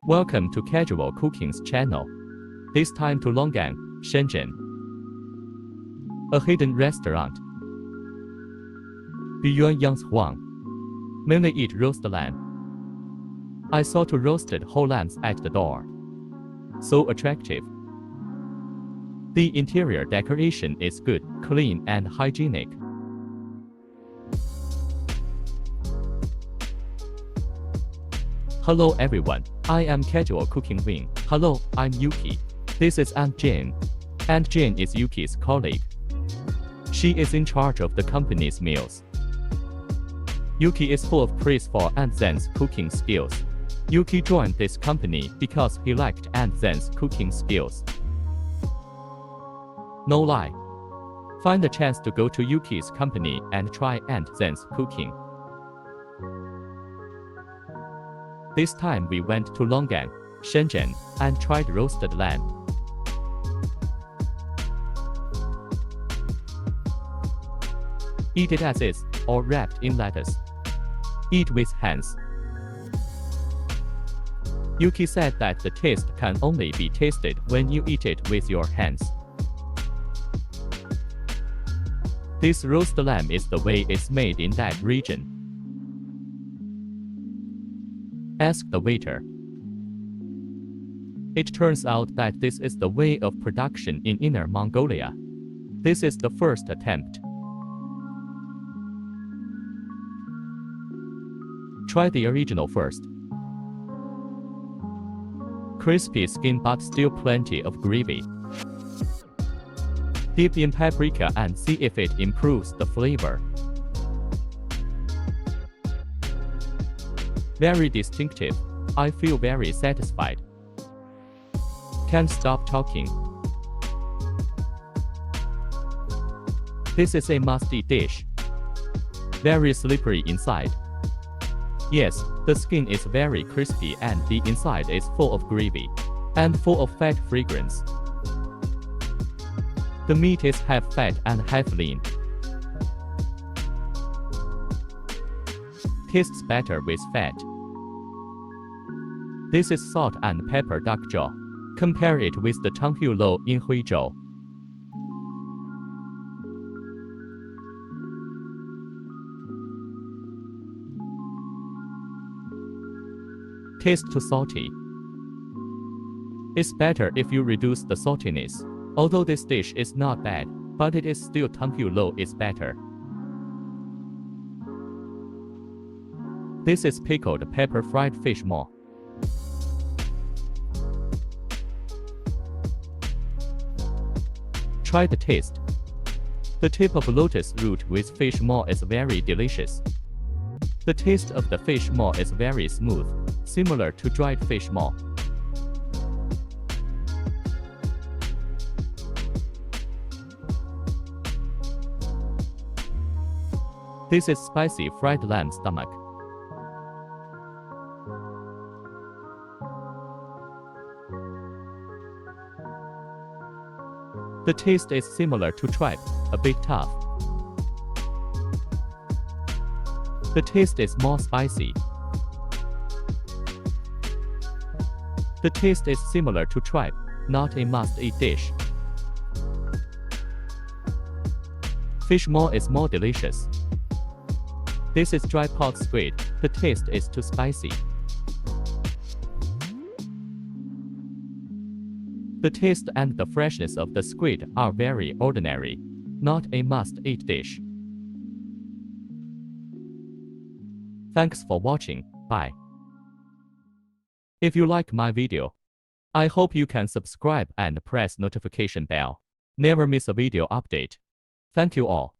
Welcome to Casual Cooking's channel. This time to Longgang, Shenzhen. A hidden restaurant. Beyond Yang's Huang. Mainly eat roast lamb. I saw two roasted whole lambs at the door. So attractive. The interior decoration is good, clean and hygienic. Hello everyone, I am Casual Cooking Wing. Hello, I'm Yuki. This is Aunt Jane. Aunt Jane is Yuki's colleague. She is in charge of the company's meals. Yuki is full of praise for Aunt Zen's cooking skills. Yuki joined this company because he liked Aunt Zen's cooking skills. No lie. Find a chance to go to Yuki's company and try Aunt Zen's cooking. This time we went to Longgang, Shenzhen, and tried roasted lamb. Eat it as is, or wrapped in lettuce. Eat with hands. Yuki said that the taste can only be tasted when you eat it with your hands. This roast lamb is the way it's made in that region. Ask the waiter. It turns out that this is the way of production in Inner Mongolia. This is the first attempt. Try the original first. Crispy skin but still plenty of gravy. Dip in paprika and see if it improves the flavor. Very distinctive. I feel very satisfied. Can't stop talking. This is a must-eat dish. Very slippery inside. Yes, the skin is very crispy and the inside is full of gravy and full of fat fragrance. The meat is half fat and half lean. Tastes better with fat. This is salt and pepper duck jaw. Compare it with the Tanghu Lo in Huizhou. Taste too salty. It's better if you reduce the saltiness. Although this dish is not bad, but it is still Tanghu Lo is better. This is pickled pepper fried fish maw. Try the taste. The tip of lotus root with fish maw is very delicious. The taste of the fish maw is very smooth, similar to dried fish maw. This is spicy fried lamb stomach. The taste is similar to tripe, a bit tough. The taste is more spicy. The taste is similar to tripe, not a must-eat dish. Fish maw is more delicious. This is dry pot squid. The taste is too spicy. The taste and the freshness of the squid are very ordinary, not a must-eat dish. Thanks for watching. Bye. If you like my video, I hope you can subscribe and press notification bell. Never miss a video update. Thank you all.